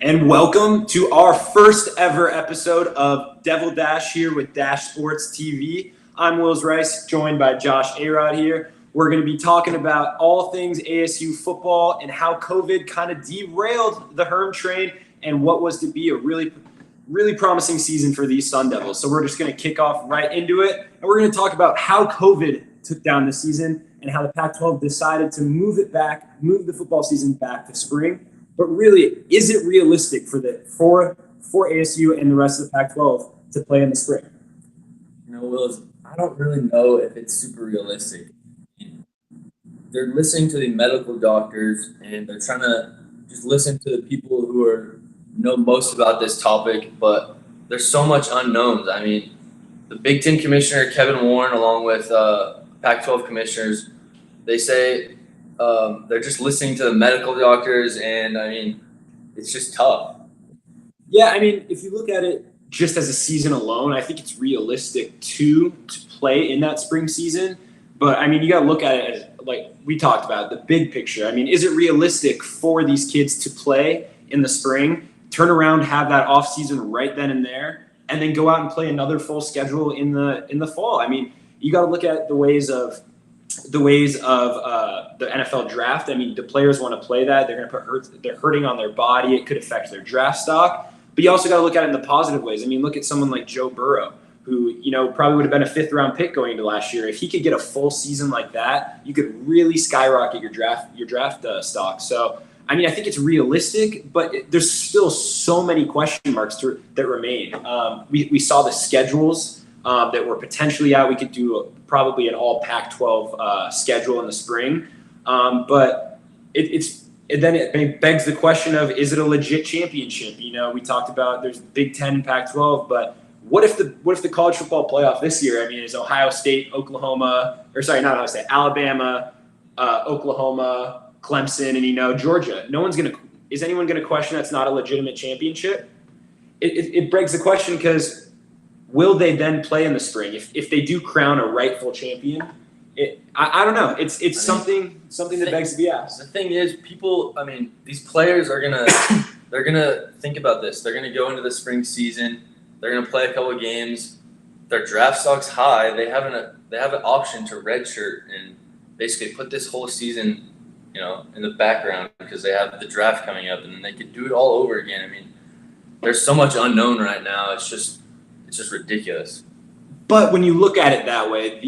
And welcome to our first ever episode of Devil Dash here with Dash Sports TV. I'm Wills Rice, joined by Josh Eyraud here. We're going to be talking about all things ASU football and how COVID kind of derailed the Herm train and what was to be a really promising season for these Sun Devils. So we're just going to kick off right into it. And we're going to talk about how COVID took down the season and how the Pac-12 decided to move the football season back to spring. But really, is it realistic for ASU and the rest of the Pac-12 to play in the spring? Wills, I don't really know if it's super realistic. They're listening to the medical doctors, and they're trying to just listen to the people who know most about this topic, but there's so much unknowns. I mean, the Big Ten commissioner, Kevin Warren, along with Pac-12 commissioners, they say they're just listening to the medical doctors, and I mean, it's just tough. Yeah, I mean, if you look at it just as a season alone, I think it's realistic to play in that spring season. But I mean, you got to look at it as, like we talked about, the big picture. I mean, is it realistic for these kids to play in the spring, turn around, have that off season right then and there, and then go out and play another full schedule in the fall? I mean, you got to look at the ways of the NFL draft. I mean, the players want to play that. They're going to they're hurting on their body. It could affect their draft stock. But you also got to look at it in the positive ways. I mean, look at someone like Joe Burrow, who, probably would have been a 5th-round pick going into last year. If he could get a full season like that, you could really skyrocket your draft stock. So, I mean, I think it's realistic, but there's still so many question marks that remain. We saw the schedules that were potentially out. We could do probably an all Pac-12 schedule in the spring. But it begs the question of, is it a legit championship? We talked about there's Big Ten and Pac-12, but what if the college football playoff this year? I mean, is Ohio State, Alabama, Oklahoma, Clemson, and Georgia? Is anyone gonna question that's not a legitimate championship? It begs the question, because will they then play in the spring if they do crown a rightful champion? I don't know. It's something that begs to be asked. The thing is, these players they're gonna think about this. They're gonna go into the spring season. They're gonna play a couple of games. Their draft stock's high. They have an option to redshirt and basically put this whole season, in the background, because they have the draft coming up, and then they could do it all over again. I mean, there's so much unknown right now. It's just ridiculous. But when you look at it that way,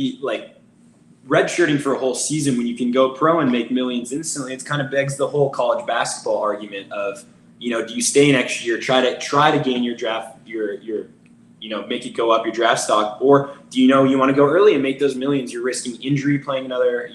redshirting for a whole season when you can go pro and make millions instantly, it kind of begs the whole college basketball argument of, do you stay next year, try to gain your draft, make it go up your draft stock, or do you want to go early and make those millions? You're risking injury playing another,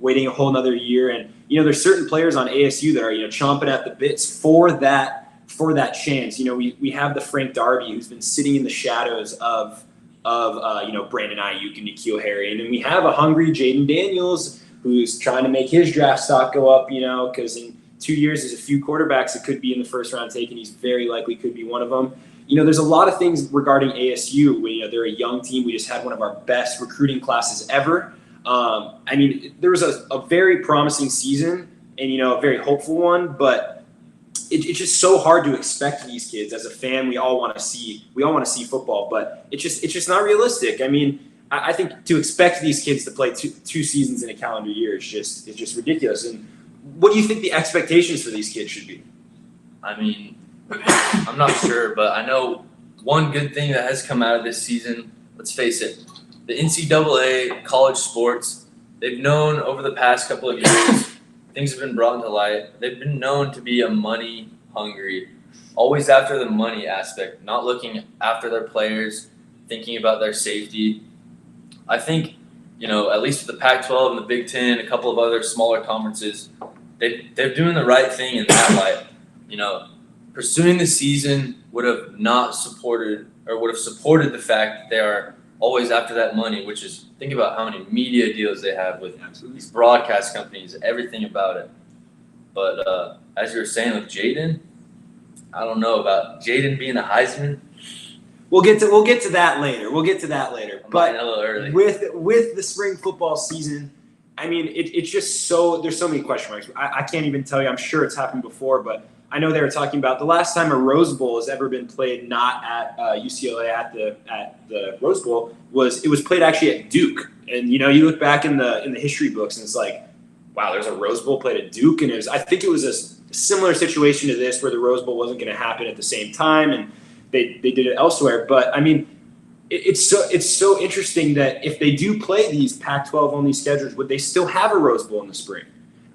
waiting a whole another year, and there's certain players on ASU that are chomping at the bits for that chance. We have the Frank Darby, who's been sitting in the shadows of Brandon Ayuk and N'Keal Harry, and then we have a hungry Jaden Daniels who's trying to make his draft stock go up. Because in 2 years there's a few quarterbacks that could be in the first round taken. He's very likely could be one of them. There's a lot of things regarding ASU. They're a young team. We just had one of our best recruiting classes ever. There was a very promising season and a very hopeful one, but it's just so hard to expect these kids. As a fan, we all want to see football, but it's just not realistic. I mean, I think to expect these kids to play two seasons in a calendar year is just ridiculous. And what do you think the expectations for these kids should be? I mean, I'm not sure, but I know one good thing that has come out of this season. Let's face it, the NCAA college sports, they've known over the past couple of years. Things have been brought into light. They've been known to be a money hungry, always after the money aspect, not looking after their players, thinking about their safety. I think, at least with the Pac-12 and the Big Ten, a couple of other smaller conferences, they're doing the right thing in that light. Pursuing the season would have supported the fact that they are always after that money, which is, think about how many media deals they have with these broadcast companies, everything about it. But as you were saying with Jaden, I don't know about Jaden being a Heisman. We'll get to that later. But a little early. With the spring football season, I mean, it's just there's so many question marks. I can't even tell you. I'm sure it's happened before, but I know they were talking about the last time a Rose Bowl has ever been played not at UCLA at the Rose Bowl was played actually at Duke. And you look back in the history books and it's like, wow, there's a Rose Bowl played at Duke, and I think it was a similar situation to this where the Rose Bowl wasn't going to happen at the same time, and they did it elsewhere. But I mean, it's so interesting that if they do play these Pac-12 only schedules, would they still have a Rose Bowl in the spring?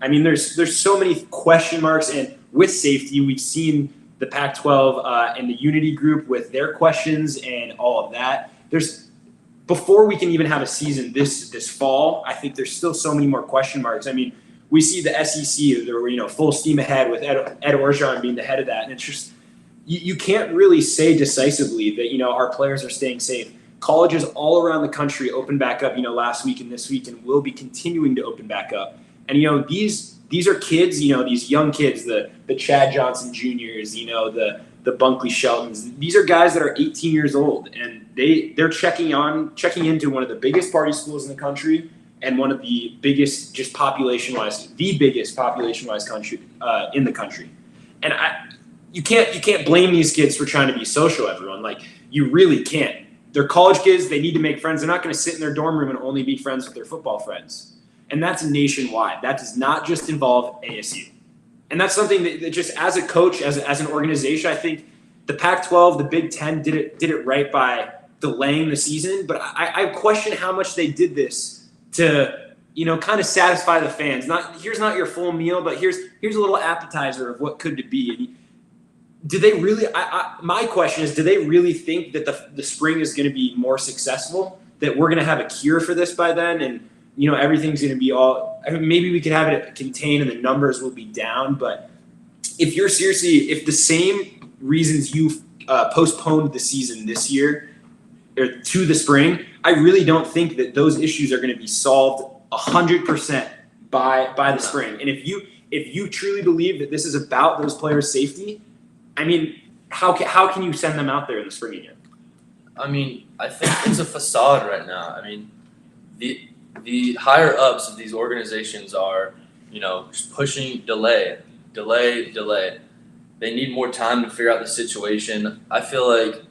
I mean, there's so many question marks, and with safety, we've seen the Pac-12 and the Unity group with their questions and all of that. Before we can even have a season this fall, I think there's still so many more question marks. I mean, we see the SEC, they're full steam ahead with Ed Orgeron being the head of that, and it's just you can't really say decisively that our players are staying safe. Colleges all around the country opened back up, last week and this week, and will be continuing to open back up. And these are kids, these young kids, the Chad Johnson Juniors, the Bunkley Sheltons. These are guys that are 18 years old, and they're checking into one of the biggest party schools in the country and one of the biggest, just population-wise, the biggest population-wise country in the country. And you can't blame these kids for trying to be social, everyone. Like, you really can't. They're college kids. They need to make friends. They're not going to sit in their dorm room and only be friends with their football friends. And that's nationwide. That does not just involve ASU. And that's something that just as a coach, as an organization, I think the Pac-12, the Big Ten did it right by delaying the season. But I question how much they did this to, kind of satisfy the fans. Here's not your full meal, but here's a little appetizer of what could be. Do they really? My question is, do they really think that the spring is going to be more successful? That we're going to have a cure for this by then, and everything's going to be all. I mean, maybe we could have it contained, and the numbers will be down. But if the same reasons you postponed the season this year or to the spring, I really don't think that those issues are going to be solved 100% by the spring. And if you truly believe that this is about those players' safety, I mean, how can you send them out there in the spring again? I mean, I think it's a facade right now. I mean, the higher ups of these organizations are, just pushing delay. They need more time to figure out the situation. I feel like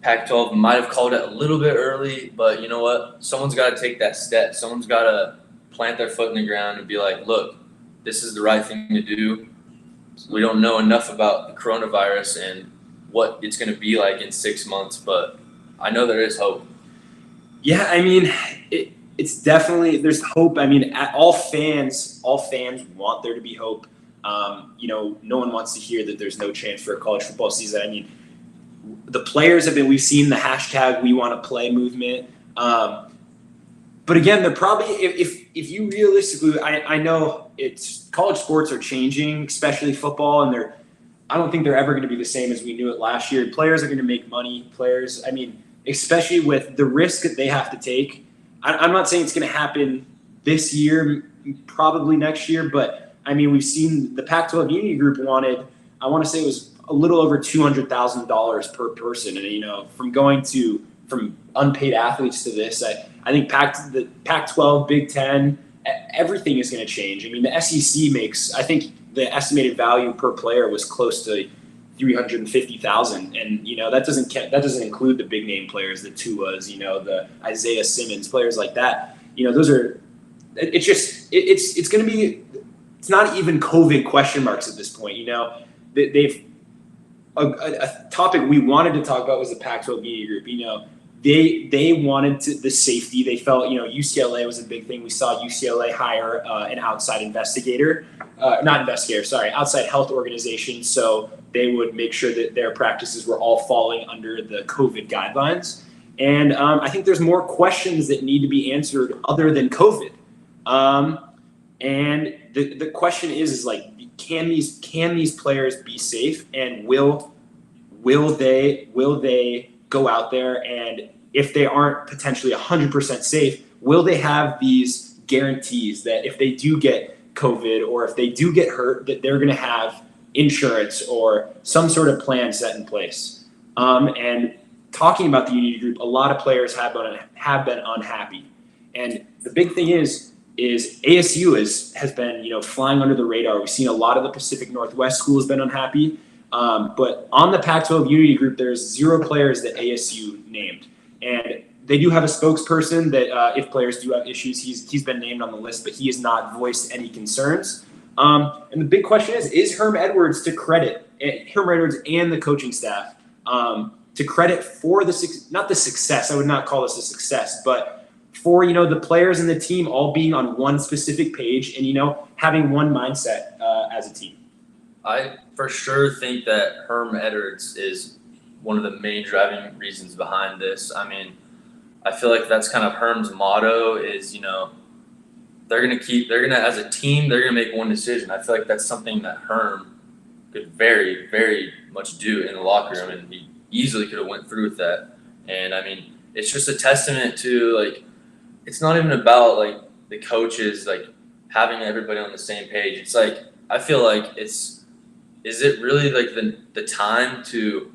Pac-12 might have called it a little bit early, but you know what? Someone's got to take that step. Someone's got to plant their foot in the ground and be like, look, this is the right thing to do. We don't know enough about the coronavirus and what it's going to be like in 6 months, but I know there is hope. Yeah, I mean, it's definitely, there's hope. I mean, all fans want there to be hope. No one wants to hear that there's no chance for a college football season. I mean, the players we've seen the hashtag We Want to Play movement. But again, they're probably, if you realistically, I know college sports are changing, especially football, and I don't think they're ever going to be the same as we knew it last year. Players are going to make money. I mean, especially with the risk that they have to take. I'm not saying it's going to happen this year, probably next year, but I mean, we've seen the Pac-12 Unity Group wanted, I want to say it was a little over $200,000 per person. And, from unpaid athletes to this, I think the Pac-12, Big Ten, everything is going to change. I mean, the SEC I think the estimated value per player was close to $350,000, and that doesn't include the big name players, the Tuas, the Isaiah Simmons, players like that. Those are. It's going to be. It's not even COVID question marks at this point. They've a topic we wanted to talk about was the Pac-12 Media Group. They wanted the safety. They felt, UCLA was a big thing. We saw UCLA hire an outside outside health organization. So they would make sure that their practices were all falling under the COVID guidelines. And I think there's more questions that need to be answered other than COVID. And the question is like, can these players be safe, and will they go out there, and if they aren't potentially 100% safe, will they have these guarantees that if they do get COVID or if they do get hurt, that they're going to have insurance or some sort of plan set in place? And talking about the Unity Group, a lot of players have been unhappy. And the big thing is, is ASU has been, flying under the radar. We've seen a lot of the Pacific Northwest schools been unhappy. But on the Pac-12 Unity Group, there's 0 players that ASU named. And they do have a spokesperson that if players do have issues, he's been named on the list, but he has not voiced any concerns. And the big question is Herm Edwards and the coaching staff to credit for not the success, I would not call this a success, but for, the players and the team all being on one specific page and, having one mindset as a team. I for sure think that Herm Edwards is one of the main driving reasons behind this. I mean, I feel like that's kind of Herm's motto is, they're going to, as a team, they're going to make one decision. I feel like that's something that Herm could very, very much do in the locker room, and he easily could have went through with that. And, I mean, it's just a testament to, it's not even about, the coaches, having everybody on the same page. It's I feel like is it really, the time to,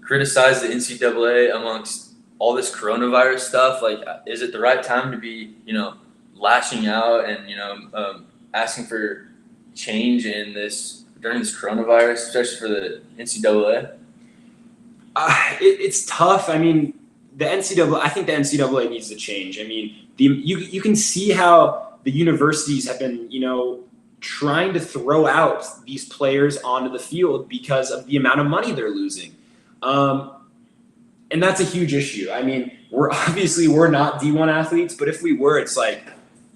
criticize the NCAA amongst all this coronavirus stuff? Is it the right time to be, lashing out and, asking for change during this coronavirus, especially for the NCAA? It's tough. I mean, I think the NCAA needs to change. I mean, you can see how the universities have been, trying to throw out these players onto the field because of the amount of money they're losing. And that's a huge issue. I mean, we're not D1 athletes, but if we were, it's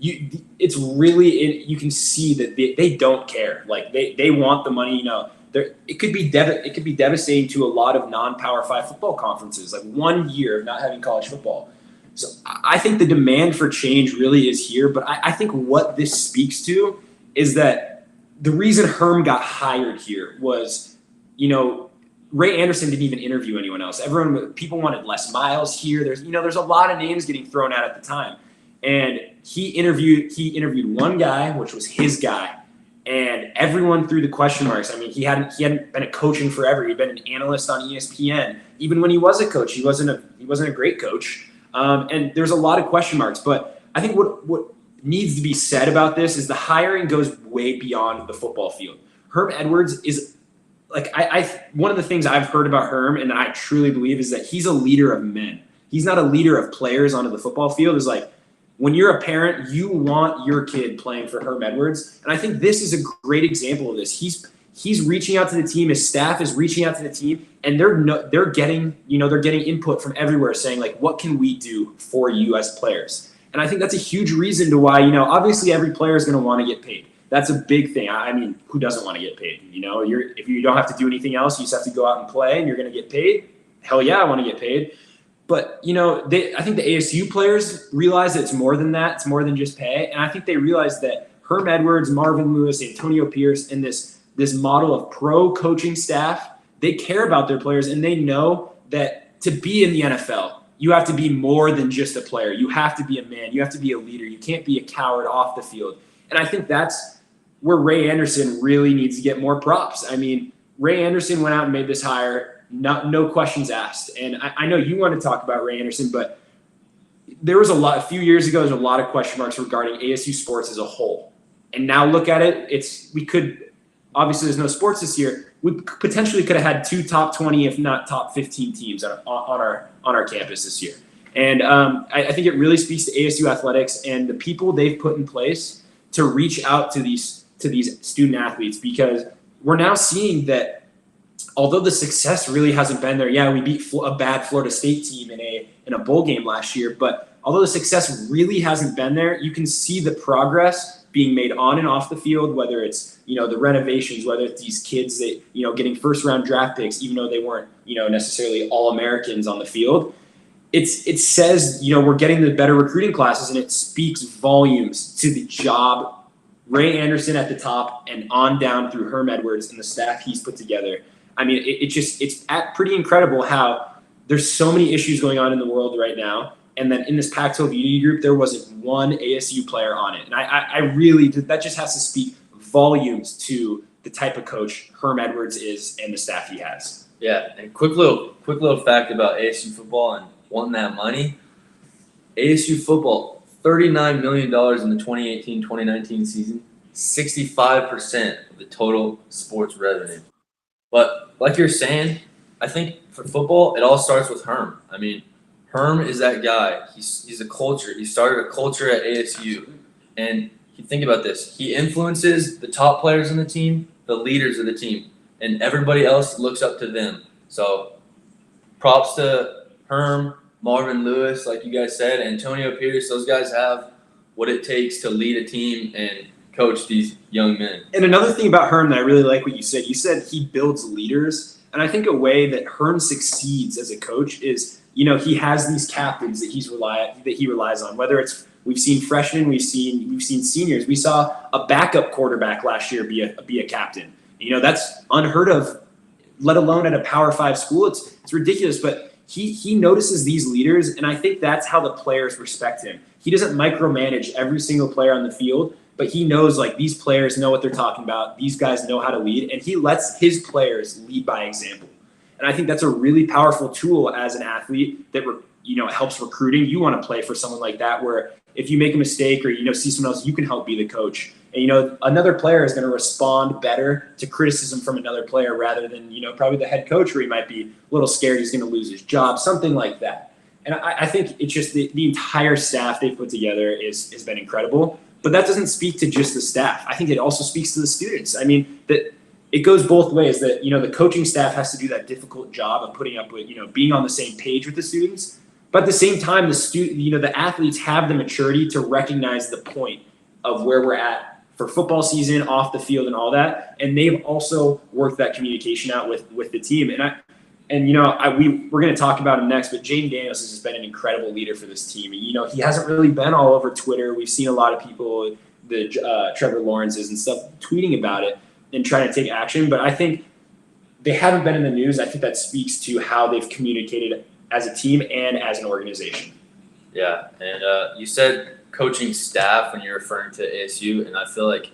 it's really, you can see that they don't care. They want the money, it could be devastating to a lot of non-Power 5 football conferences, 1 year of not having college football. So I think the demand for change really is here, but I think what this speaks to is that the reason Herm got hired here was, Ray Anderson didn't even interview anyone else. People wanted Les Miles here. There's a lot of names getting thrown out at the time. And he interviewed one guy, which was his guy. And everyone threw the question marks. I mean, he hadn't been a coach in forever. He'd been an analyst on ESPN. Even when he was a coach, he wasn't a great coach. And there's a lot of question marks. But I think what needs to be said about this is the hiring goes way beyond the football field. Herm Edwards is one of the things I've heard about Herm, and I truly believe, is that he's a leader of men. He's not a leader of players onto the football field. It's when you're a parent, you want your kid playing for Herm Edwards. And I think this is a great example of this. He's reaching out to the team. His staff is reaching out to the team, and they're getting input from everywhere saying, what can we do for you as players? And I think that's a huge reason to why, obviously every player is going to want to get paid. That's a big thing. I mean, who doesn't want to get paid? If you don't have to do anything else, you just have to go out and play and you're going to get paid. Hell yeah, I want to get paid. But, I think the ASU players realize that it's more than that. It's more than just pay. And I think they realize that Herm Edwards, Marvin Lewis, Antonio Pierce, and this model of pro coaching staff, they care about their players, and they know that to be in the NFL, you have to be more than just a player. You have to be a man. You have to be a leader. You can't be a coward off the field. And I think that's where Ray Anderson really needs to get more props. I mean, Ray Anderson went out and made this hire, no questions asked. And I know you want to talk about Ray Anderson, but a few years ago, there's a lot of question marks regarding ASU sports as a whole. And now look at it, obviously there's no sports this year. We potentially could have had 2 top 20, if not top 15 teams on our campus this year. And I think it really speaks to ASU athletics and the people they've put in place to reach out to these student athletes, because we're now seeing that although the success really hasn't been there. Yeah, we beat a bad Florida State team in a bowl game last year, but although the success really hasn't been there, you can see the progress being made on and off the field, whether it's, the renovations, whether it's these kids that, getting first round draft picks, even though they weren't, necessarily all Americans on the field. It says, we're getting the better recruiting classes, and it speaks volumes to the job Ray Anderson at the top and on down through Herm Edwards and the staff he's put together. I mean, it's pretty incredible how there's so many issues going on in the world right now. And then in this Pac-12 Unity Group, there wasn't one ASU player on it. And I really, that just has to speak volumes to the type of coach Herm Edwards is and the staff he has. Yeah, and quick little fact about ASU football and wanting that money. ASU football, $39 million in the 2018-2019 season, 65% of the total sports revenue. But like you're saying, I think for football, it all starts with Herm. I mean, Herm is that guy. He's a culture. He started a culture at ASU. And you think about this. He influences the top players on the team, the leaders of the team, and everybody else looks up to them. So props to Herm, Marvin Lewis, like you guys said, Antonio Pierce. Those guys have what it takes to lead a team and coach these young men. And another thing about Herm that I really like what you said he builds leaders. And I think a way that Herm succeeds as a coach is, he has these captains that he relies on. Whether it's we've seen freshmen, we've seen seniors. We saw a backup quarterback last year be a captain. That's unheard of, let alone at a Power 5 school. It's ridiculous, but he notices these leaders, and I think that's how the players respect him. He doesn't micromanage every single player on the field, but he knows these players know what they're talking about. These guys know how to lead, and he lets his players lead by example. And I think that's a really powerful tool as an athlete that helps recruiting. You want to play for someone like that, where if you make a mistake or see someone else, you can help be the coach. And another player is going to respond better to criticism from another player rather than probably the head coach, where he might be a little scared he's going to lose his job, something like that. And I think it's just the entire staff they've put together has been incredible. But that doesn't speak to just the staff. I think it also speaks to the students. I mean, that it goes both ways. That the coaching staff has to do that difficult job of putting up with being on the same page with the students. But at the same time, the athletes have the maturity to recognize the point of where we're at for football season, off the field, and all that. And they've also worked that communication out with the team. We're going to talk about him next, but Jaden Daniels has been an incredible leader for this team. He hasn't really been all over Twitter. We've seen a lot of people, the Trevor Lawrences and stuff, tweeting about it and trying to take action. But I think they haven't been in the news. I think that speaks to how they've communicated as a team and as an organization. Yeah, and you said coaching staff when you're referring to ASU, and I feel like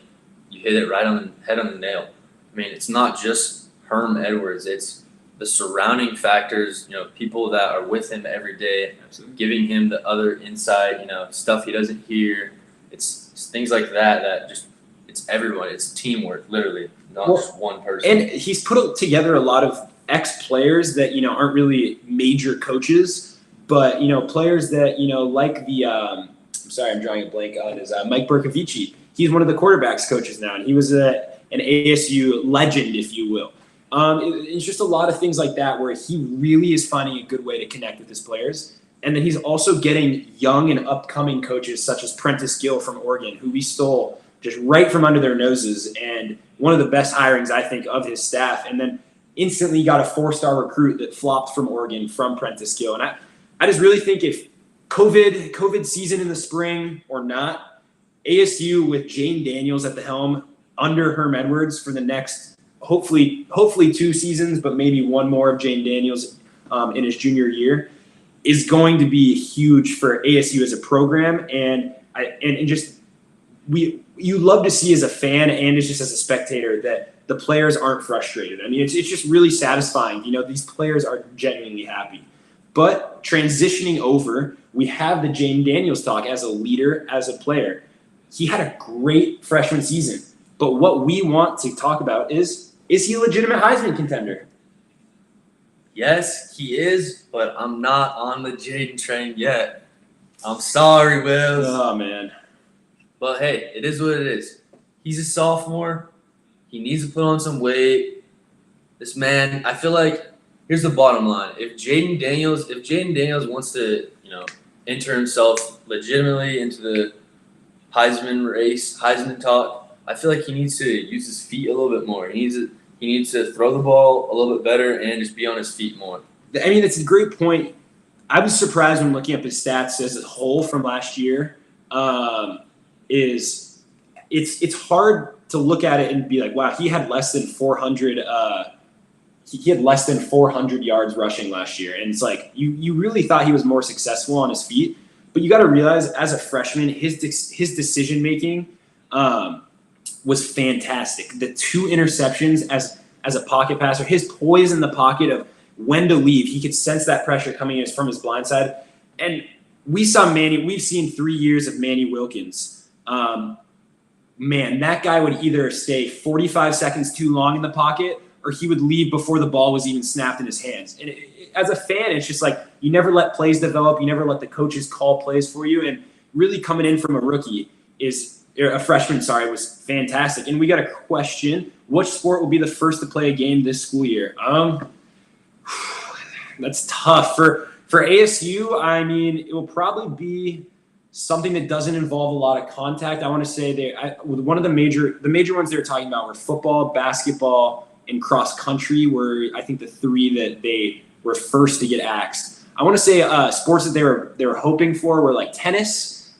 you hit it right on the head on the nail. I mean, it's not just Herm Edwards. It's the surrounding factors, people that are with him every day, giving him the other insight, stuff he doesn't hear. It's things like that just, it's everyone. It's teamwork, literally, not just one person. And he's put together a lot of ex-players that, aren't really major coaches, but, players that, like I'm sorry, I'm drawing a blank on his Mike Bercovici. He's one of the quarterbacks coaches now, and he was an ASU legend, if you will. It's just a lot of things like that where he really is finding a good way to connect with his players. And then he's also getting young and upcoming coaches such as Prentice Gill from Oregon, who we stole just right from under their noses, and one of the best hirings, I think, of his staff. And then instantly got a 4-star recruit that flopped from Oregon from Prentice Gill. And I just really think if COVID season in the spring or not, ASU with Jane Daniels at the helm under Herm Edwards for the next hopefully 2 seasons, but maybe one more of Jane Daniels in his junior year, is going to be huge for ASU as a program. And you love to see as a fan and just as a spectator that the players aren't frustrated. I mean, it's just really satisfying. These players are genuinely happy. But transitioning over, we have the Jane Daniels talk as a leader, as a player. He had a great freshman season. But what we want to talk about is he a legitimate Heisman contender? Yes, he is, but I'm not on the Jaden train yet. I'm sorry, Wills. Oh, man. But hey, it is what it is. He's a sophomore. He needs to put on some weight. This man, I feel like, here's the bottom line. If Jaden Daniels wants to, enter himself legitimately into the Heisman race, Heisman talk, I feel like he needs to use his feet a little bit more. He needs to throw the ball a little bit better and just be on his feet more. I mean, it's a great point. I was surprised when looking up his stats as a whole from last year. It's hard to look at it and be like, wow, he had less than 400. He had less than 400 yards rushing last year, and it's like you really thought he was more successful on his feet. But you got to realize, as a freshman, his decision making was fantastic. The 2 interceptions as a pocket passer, his poise in the pocket of when to leave, he could sense that pressure coming from his blind side. And we've seen 3 years of Manny Wilkins. Man, that guy would either stay 45 seconds too long in the pocket or he would leave before the ball was even snapped in his hands. And as a fan, it's just like you never let plays develop. You never let the coaches call plays for you. And really coming in from a freshman, was fantastic. And we got a question. Which sport will be the first to play a game this school year? That's tough. For ASU, I mean, it will probably be something that doesn't involve a lot of contact. I want to say one of the major ones they were talking about were football, basketball, and cross country were, I think, the 3 that they were first to get axed. I want to say sports that they were hoping for were like tennis.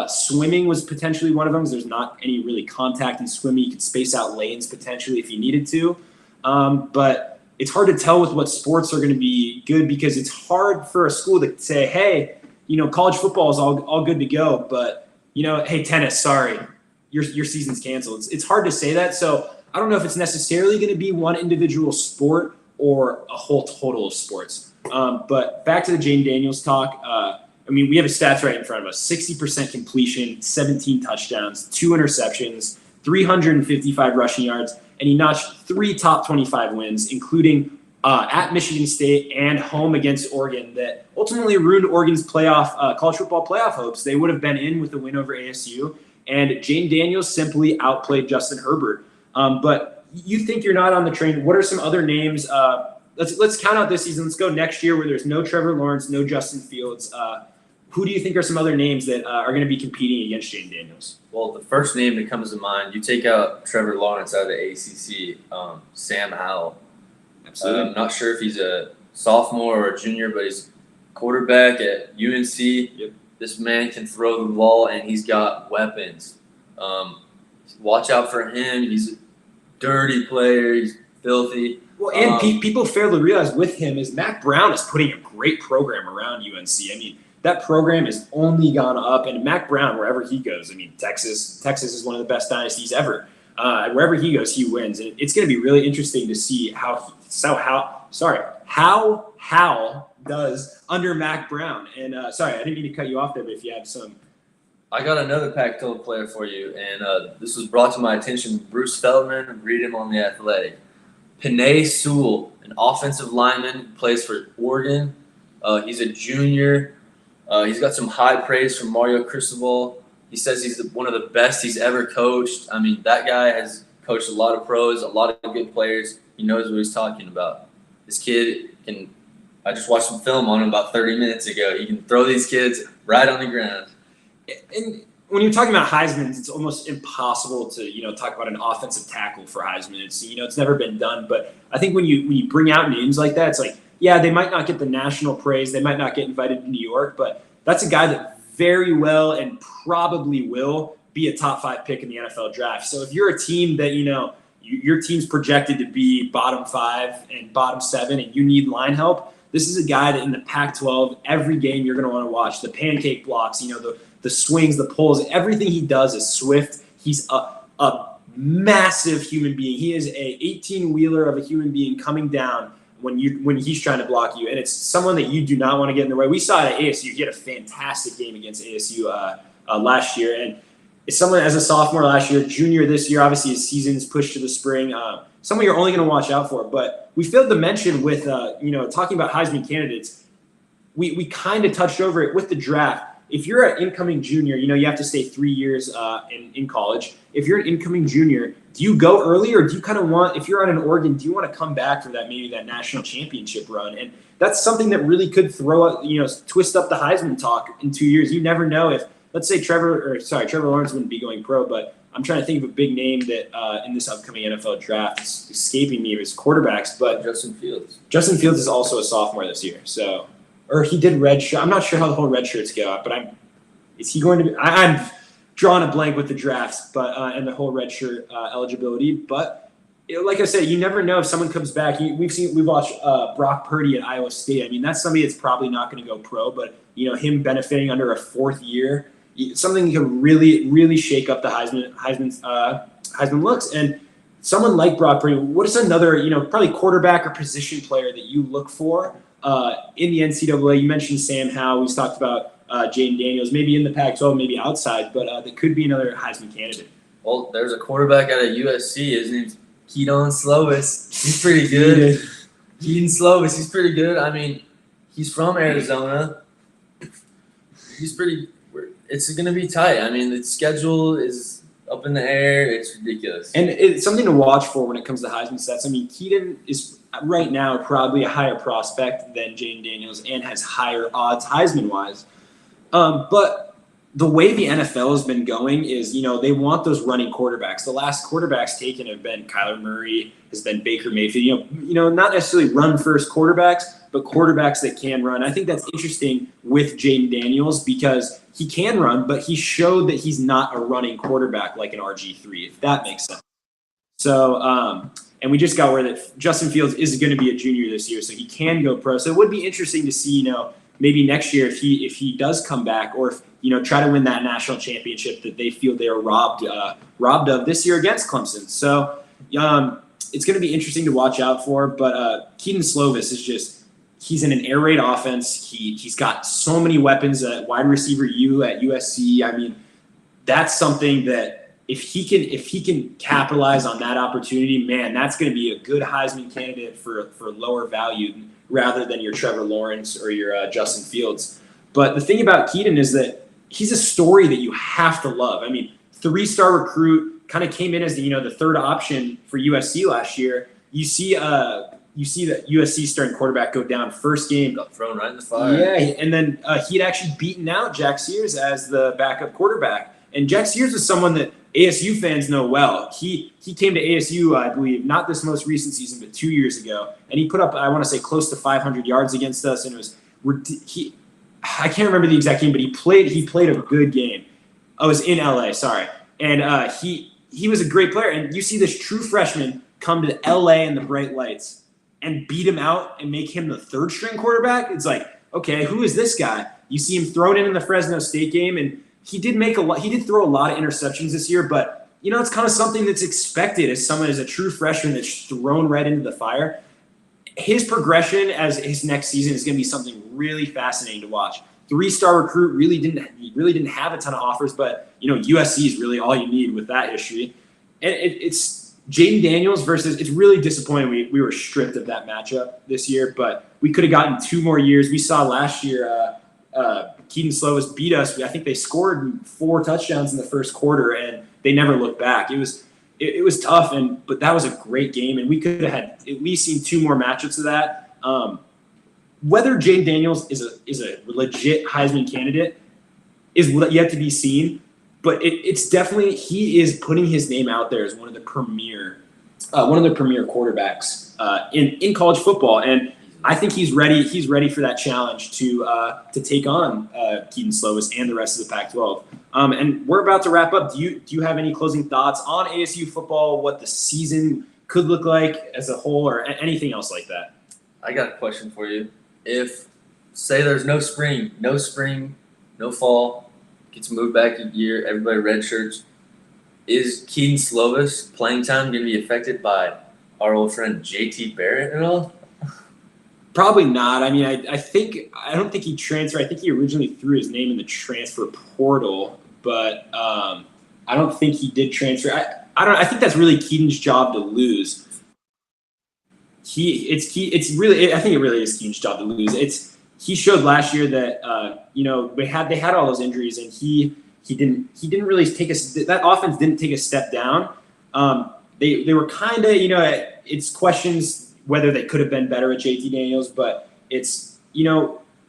Swimming was potentially one of them because there's not any really contact in swimming. You could space out lanes potentially if you needed to. But it's hard to tell with what sports are going to be good because it's hard for a school to say, hey, college football is all good to go, but hey, tennis, sorry, your season's canceled. It's hard to say that. So I don't know if it's necessarily going to be one individual sport or a whole total of sports. But back to the Jane Daniels talk. We have his stats right in front of us: 60% completion, 17 touchdowns, 2 interceptions, 355 rushing yards, and he notched 3 top 25 wins, including at Michigan State and home against Oregon that ultimately ruined Oregon's college football playoff hopes. They would have been in with the win over ASU, and Jane Daniels simply outplayed Justin Herbert. But you think you're not on the train. What are some other names? Let's count out this season. Let's go next year where there's no Trevor Lawrence, no Justin Fields. Who do you think are some other names that are going to be competing against Jane Daniels? Well, the first name that comes to mind, you take out Trevor Lawrence out of the ACC, Sam Howell. Absolutely. I'm not sure if he's a sophomore or a junior, but he's quarterback at UNC. Yep. This man can throw the ball, and he's got weapons. Watch out for him. He's a dirty player. He's filthy. Well, and people fail to realize with him is Mac Brown is putting a great program around UNC. I mean, that program has only gone up, and Mac Brown, wherever he goes, Texas is one of the best dynasties ever. Wherever he goes, he wins. And it's going to be really interesting to see how Howell does under Mac Brown. And sorry, I didn't mean to cut you off there, but if you have some. I got another Pac-12 player for you, and this was brought to my attention. Bruce Feldman, read him on The Athletic. Penei Sewell, an offensive lineman, plays for Oregon. He's a junior. He's got some high praise from Mario Cristobal. He says he's one of the best he's ever coached. I mean, that guy has coached a lot of pros, a lot of good players. He knows what he's talking about. This kid can – I just watched some film on him about 30 minutes ago. He can throw these kids right on the ground. And when you're talking about Heisman, it's almost impossible to, talk about an offensive tackle for Heisman. It's never been done. But I think when you bring out names like that, it's like, yeah, they might not get the national praise. They might not get invited to New York, but that's a guy that very well and probably will be a top 5 pick in the NFL draft. So if you're a team that, your team's projected to be bottom 5 and bottom 7 and you need line help, this is a guy that in the Pac-12, every game you're going to want to watch. The pancake blocks, the swings, the pulls, everything he does is swift. He's a massive human being. He is a 18-wheeler of a human being coming down when he's trying to block you, and it's someone that you do not want to get in the way. We saw it at ASU. He had a fantastic game against ASU last year, and it's someone as a sophomore last year, junior this year. Obviously, his season is pushed to the spring. Someone you're only going to watch out for. But we failed to mention with talking about Heisman candidates, we kind of touched over it with the draft. If you're an incoming junior, you have to stay 3 years in college. If you're an incoming junior, do you go early or do you kind of want, if you're on an Oregon, do you want to come back for that national championship run? And that's something that really could twist up the Heisman talk in 2 years. You never know if, let's say Trevor Lawrence wouldn't be going pro, but I'm trying to think of a big name that in this upcoming NFL draft is escaping me of his quarterbacks. But Justin Fields. Justin Fields is also a sophomore this year, or he did red shirt. I'm not sure how the whole red shirts go, but is he going to be? I'm drawing a blank with the drafts, but and the whole red shirt eligibility. But like I said, you never know if someone comes back. We've watched Brock Purdy at Iowa State. I mean, that's somebody that's probably not going to go pro, but him benefiting under a 4th year, something that can really, really shake up the Heisman looks. And someone like Brock Purdy, what is another probably quarterback or position player that you look for in the NCAA? You mentioned Sam Howell. We talked about Jaden Daniels, maybe in the Pac-12, maybe outside, but that could be another Heisman candidate. Well, there's a quarterback out of USC. His name's Keaton Slovis. He's pretty good. Keaton Slovis, he's pretty good. I mean, he's from Arizona. He's pretty. It's going to be tight. I mean, the schedule is up in the air. It's ridiculous. And it's something to watch for when it comes to Heisman stats. I mean, Keaton is right now probably a higher prospect than Jaden Daniels and has higher odds Heisman-wise. But the way the NFL has been going is, they want those running quarterbacks. The last quarterbacks taken have been Kyler Murray, has been Baker Mayfield. Not necessarily run-first quarterbacks, but quarterbacks that can run. I think that's interesting with Jaden Daniels because he can run, but he showed that he's not a running quarterback like an RG3, if that makes sense. So, and we just got word that Justin Fields is going to be a junior this year, so he can go pro. So it would be interesting to see, maybe next year if he does come back, or if try to win that national championship that they feel they are robbed of this year against Clemson. So it's going to be interesting to watch out for. But Keaton Slovis is he's in an air raid offense. He's got so many weapons at wide receiver U at USC. I mean, that's something that if he can capitalize on that opportunity, man, that's going to be a good Heisman candidate for lower value rather than your Trevor Lawrence or your Justin Fields. But the thing about Keaton is that he's a story that you have to love. I mean, 3-star recruit, kind of came in as the third option for USC last year. You see that USC starting quarterback go down first game. Got thrown right in the fire. Yeah, and then he'd actually beaten out Jack Sears as the backup quarterback. And Jack Sears was someone that ASU fans know well. He came to ASU, I believe, not this most recent season, but 2 years ago. And he put up, I want to say, close to 500 yards against us. And it was I can't remember the exact game, but he played a good game. I was in LA, sorry. And he was a great player. And you see this true freshman come to LA in the bright lights and beat him out and make him the third string quarterback. It's like, okay, who is this guy? You see him thrown in the Fresno State game, and he did throw a lot of interceptions this year, but it's kind of something that's expected as someone as a true freshman that's thrown right into the fire. His progression as his next season is going to be something really fascinating to watch. 3-star recruit really didn't have a ton of offers, but USC is really all you need with that history. And it's Jaden Daniels versus. It's really disappointing we were stripped of that matchup this year, but we could have gotten 2 more years. We saw last year Keaton Slovis beat us. I think they scored 4 touchdowns in the first quarter, and they never looked back. It was tough, but that was a great game, and we could have had at least seen 2 more matchups of that. Whether Jaden Daniels is a legit Heisman candidate is yet to be seen, but it's definitely he is putting his name out there as one of the premier quarterbacks in college football, and I think he's ready. He's ready for that challenge to take on Keaton Slovis and the rest of the Pac-12. And we're about to wrap up. Do you have any closing thoughts on ASU football? What the season could look like as a whole, or anything else like that? I got a question for you. If say there's no spring, no fall, gets moved back a year, everybody red shirts, is Keaton Slovis playing time going to be affected by our old friend JT Barrett at all? Probably not. I mean, I don't think he transferred. I think he originally threw his name in the transfer portal, but I don't think he did transfer. I think that's really Keaton's job to lose. I think it really is Keaton's job to lose. He showed last year that they had all those injuries, and he didn't really that offense didn't take a step down. They were kind of it's questions whether they could have been better at JT Daniels, but it's,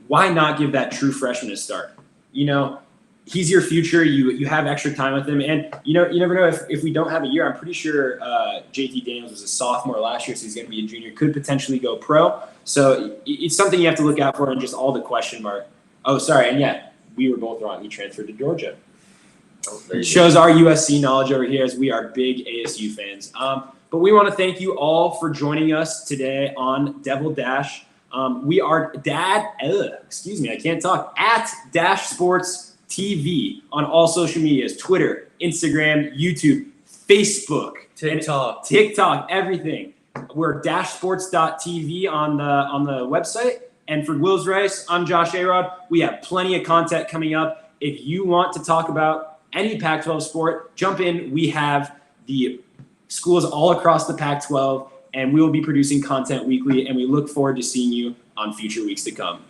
why not give that true freshman a start? He's your future. You have extra time with him. And, you never know if we don't have a year. I'm pretty sure JT Daniels was a sophomore last year, so he's going to be a junior. Could potentially go pro. So it's something you have to look out for and just all the question mark. Oh, sorry. And, yeah, we were both wrong. He transferred to Georgia. It shows our USC knowledge over here as we are big ASU fans. But we want to thank you all for joining us today on Devil Dash. We are at Dash Sports TV on all social medias, Twitter, Instagram, YouTube, Facebook, TikTok, everything. We're dashsports.tv on the website, And for Wills Rice, I'm Josh Eyraud. We have plenty of content coming up. If you want to talk about any Pac-12 sport, jump in. We have the schools all across the Pac-12, and we will be producing content weekly, and we look forward to seeing you on future weeks to come.